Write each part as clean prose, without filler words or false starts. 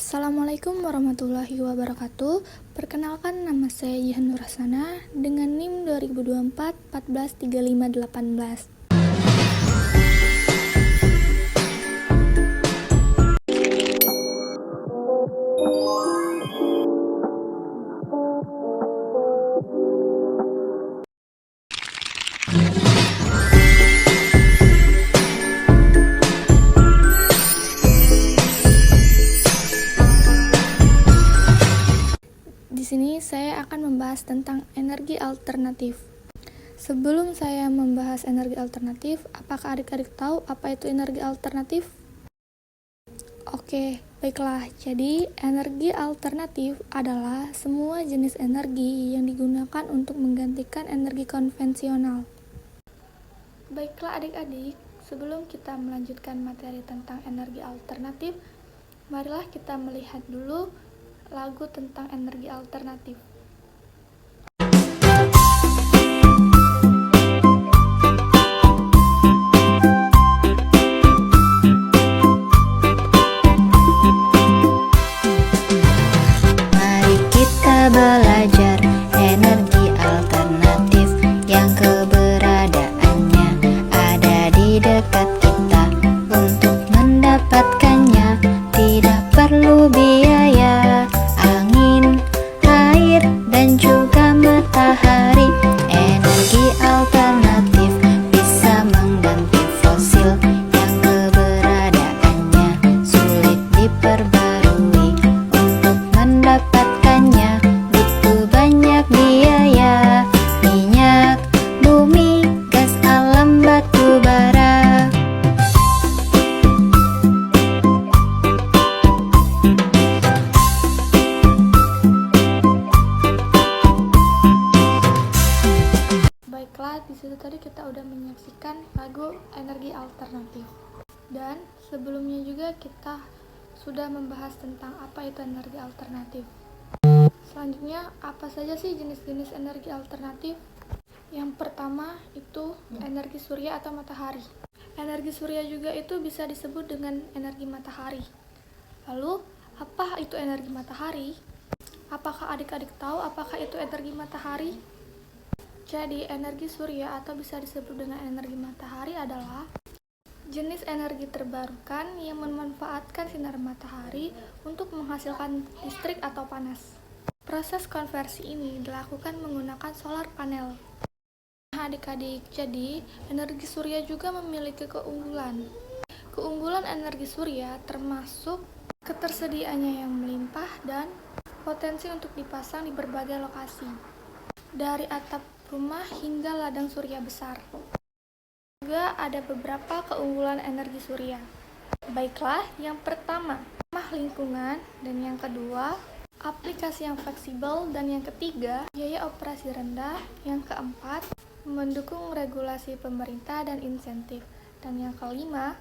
Assalamualaikum warahmatullahi wabarakatuh. Perkenalkan, nama saya Jihan Nurasana dengan NIM 2024 143518. Di sini saya akan membahas tentang energi alternatif. Sebelum saya membahas energi alternatif, apakah adik-adik tahu apa itu energi alternatif? Oke, baiklah. Jadi, energi alternatif adalah semua jenis energi yang digunakan untuk menggantikan energi konvensional. Baiklah adik-adik, sebelum kita melanjutkan materi tentang energi alternatif, marilah kita melihat dulu lagu tentang energi alternatif. Mari kita belajar energi alternatif yang keberadaannya ada di dekat kita. Untuk mendapatkannya tidak perlu biaya. Angin, air, dan juga matahari. Energi alternatif bisa mengganti fosil yang keberadaannya sulit diperbarui. Untuk mendapatkannya butuh banyak biaya. Minyak, bumi, gas alam, batu bara. Baiklah, di situ tadi kita udah menyaksikan lagu energi alternatif. Dan sebelumnya juga kita sudah membahas tentang apa itu energi alternatif. Selanjutnya, apa saja sih jenis-jenis energi alternatif? Yang pertama itu energi surya atau matahari. Energi surya juga itu bisa disebut dengan energi matahari. Lalu, apa itu energi matahari? Apakah adik-adik tahu apakah itu energi matahari? Jadi, energi surya atau bisa disebut dengan energi matahari adalah jenis energi terbarukan yang memanfaatkan sinar matahari untuk menghasilkan listrik atau panas. Proses konversi ini dilakukan menggunakan solar panel. Nah, adik-adik, jadi energi surya juga memiliki keunggulan. Keunggulan energi surya termasuk ketersediaannya yang melimpah dan potensi untuk dipasang di berbagai lokasi, dari atap rumah hingga ladang surya besar. Juga ada beberapa keunggulan energi surya. Baiklah, yang pertama, ramah lingkungan, dan yang kedua, aplikasi yang fleksibel, dan yang ketiga, biaya operasi rendah, yang keempat, mendukung regulasi pemerintah dan insentif, dan yang kelima,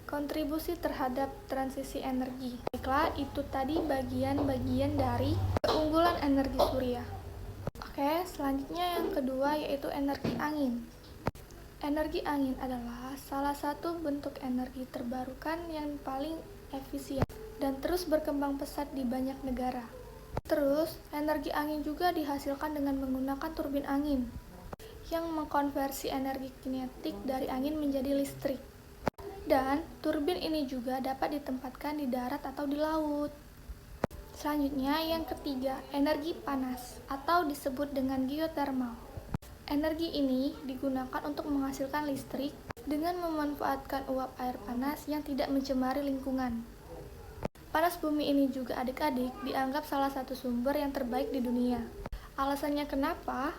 kontribusi terhadap transisi energi. Baiklah, itu tadi bagian-bagian dari keunggulan energi surya. Oke, selanjutnya yang kedua yaitu energi angin. Energi angin adalah salah satu bentuk energi terbarukan yang paling efisien dan terus berkembang pesat di banyak negara. Terus, energi angin juga dihasilkan dengan menggunakan turbin angin yang mengkonversi energi kinetik dari angin menjadi listrik. Dan turbin ini juga dapat ditempatkan di darat atau di laut. Selanjutnya, yang ketiga, energi panas atau disebut dengan geothermal. Energi ini digunakan untuk menghasilkan listrik dengan memanfaatkan uap air panas yang tidak mencemari lingkungan. Panas bumi ini juga adik-adik dianggap salah satu sumber yang terbaik di dunia. Alasannya kenapa?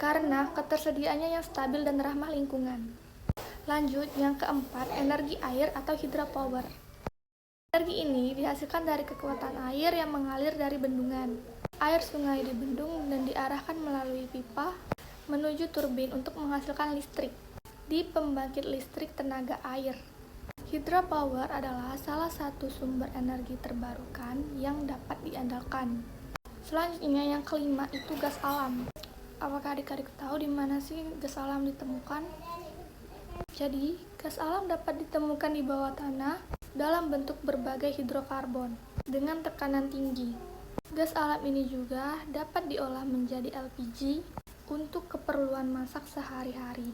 Karena ketersediaannya yang stabil dan ramah lingkungan. Lanjut, yang keempat, energi air atau hydropower. Energi ini dihasilkan dari kekuatan air yang mengalir dari bendungan. Air sungai dibendung dan diarahkan melalui pipa menuju turbin untuk menghasilkan listrik di pembangkit listrik tenaga air. Hydropower adalah salah satu sumber energi terbarukan yang dapat diandalkan. Selanjutnya yang kelima itu gas alam. Apakah adik-adik tahu di mana sih gas alam ditemukan? Jadi, gas alam dapat ditemukan di bawah tanah dalam bentuk berbagai hidrokarbon. dengan tekanan tinggi. Gas alam ini juga dapat diolah menjadi LPG untuk keperluan masak sehari-hari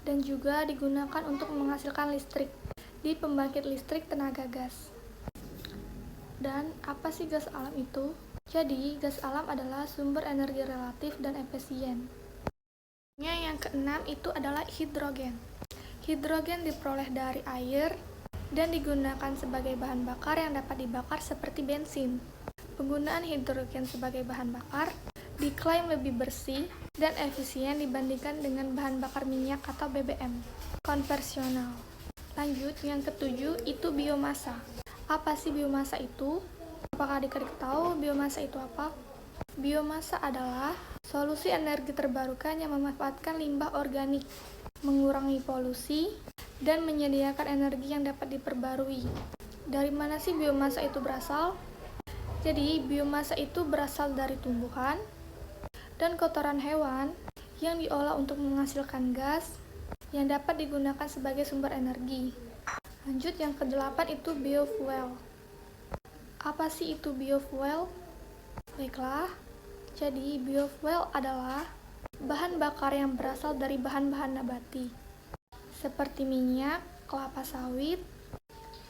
dan juga digunakan untuk menghasilkan listrik di pembangkit listrik tenaga gas. Dan apa sih gas alam itu? Jadi, gas alam adalah sumber energi relatif dan efisien. Yang keenam itu adalah hidrogen. Hidrogen diperoleh dari air dan digunakan sebagai bahan bakar yang dapat dibakar seperti bensin. Penggunaan hidrogen sebagai bahan bakar diklaim lebih bersih dan efisien dibandingkan dengan bahan bakar minyak atau BBM konvensional. Lanjut, yang ketujuh itu biomasa. Apa sih biomasa itu? Apakah adik-adik tahu biomasa itu apa? Biomasa adalah solusi energi terbarukan yang memanfaatkan limbah organik, mengurangi polusi, dan menyediakan energi yang dapat diperbarui. Dari mana sih biomasa itu berasal? Jadi, biomasa itu berasal dari tumbuhan dan kotoran hewan yang diolah untuk menghasilkan gas yang dapat digunakan sebagai sumber energi. Lanjut, yang kedelapan itu biofuel. Apa sih itu biofuel? Baiklah, jadi biofuel adalah bahan bakar yang berasal dari bahan-bahan nabati, seperti minyak, kelapa sawit,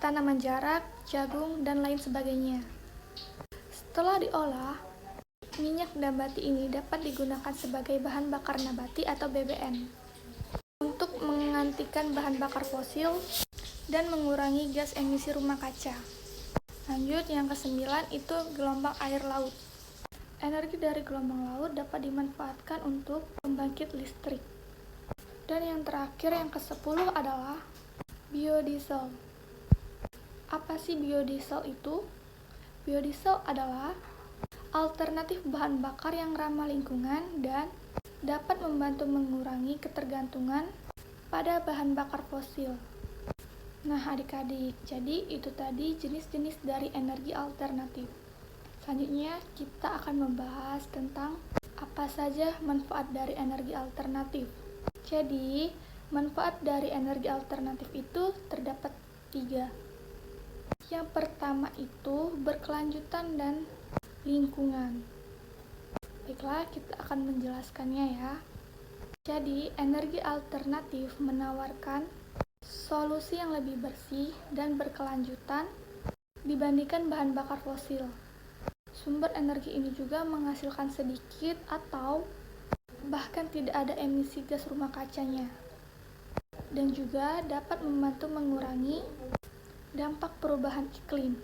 tanaman jarak, jagung, dan lain sebagainya. Setelah diolah, minyak nabati ini dapat digunakan sebagai bahan bakar nabati atau BBM untuk menggantikan bahan bakar fosil dan mengurangi gas emisi rumah kaca. Lanjut, yang kesembilan itu gelombang air laut. Energi dari gelombang laut dapat dimanfaatkan untuk pembangkit listrik. Dan yang terakhir, yang ke-10 adalah biodiesel. Apa sih biodiesel itu? Biodiesel adalah alternatif bahan bakar yang ramah lingkungan dan dapat membantu mengurangi ketergantungan pada bahan bakar fosil. Nah, adik-adik, jadi itu tadi jenis-jenis dari energi alternatif. Selanjutnya, kita akan membahas tentang apa saja manfaat dari energi alternatif. Jadi, manfaat dari energi alternatif itu terdapat 3. Yang pertama itu berkelanjutan dan lingkungan. Baiklah, kita akan menjelaskannya ya. Jadi, energi alternatif menawarkan solusi yang lebih bersih dan berkelanjutan dibandingkan bahan bakar fosil. Sumber energi ini juga menghasilkan sedikit atau bahkan tidak ada emisi gas rumah kacanya, dan juga dapat membantu mengurangi dampak perubahan iklim.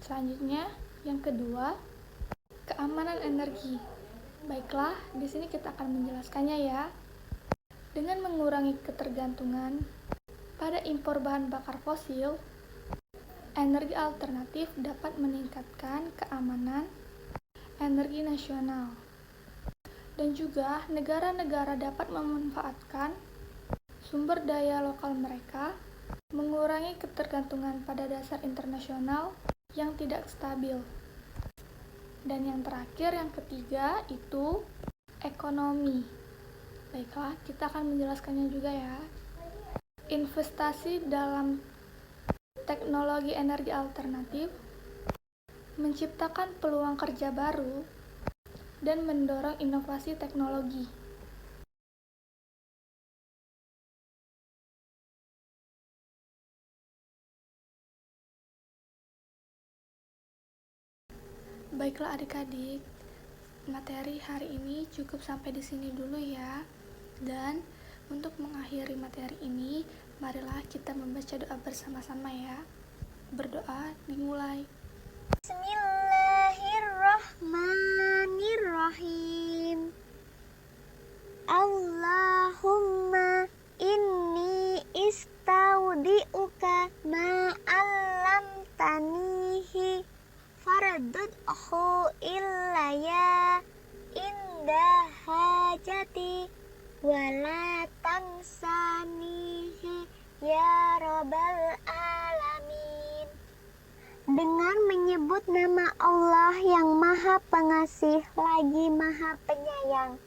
Selanjutnya, yang kedua, keamanan energi. Baiklah, di sini kita akan menjelaskannya ya. Dengan mengurangi ketergantungan pada impor bahan bakar fosil, energi alternatif dapat meningkatkan keamanan energi nasional. Dan juga negara-negara dapat memanfaatkan sumber daya lokal mereka, mengurangi ketergantungan pada dasar internasional yang tidak stabil. Dan yang terakhir, yang ketiga, itu ekonomi. Baiklah, kita akan menjelaskannya juga ya. Investasi dalam teknologi energi alternatif menciptakan peluang kerja baru dan mendorong inovasi teknologi. Baiklah adik-adik, materi hari ini cukup sampai di sini dulu ya. Dan untuk mengakhiri materi ini, marilah kita membaca doa bersama-sama ya. Berdoa dimulai. Bismillahirrahmanirrahim. Allahumma inni istaudi'uka ma'allamtanihi faradudhu illaya inda hajati wala tansanihi ya rabbal alamin. Dengan menyebut nama Allah yang Maha Pengasih lagi Maha Penyayang.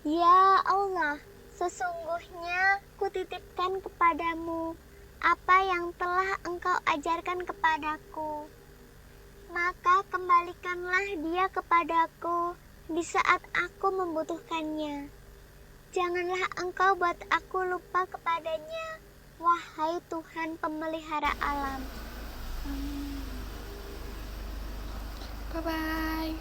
Ya Allah, sesungguhnya kutitipkan kepadamu apa yang telah Engkau ajarkan kepadaku. kembalikanlah dia kepadaku di saat aku membutuhkannya. Janganlah Engkau buat aku lupa kepadanya, wahai Tuhan pemelihara alam. Bye-bye.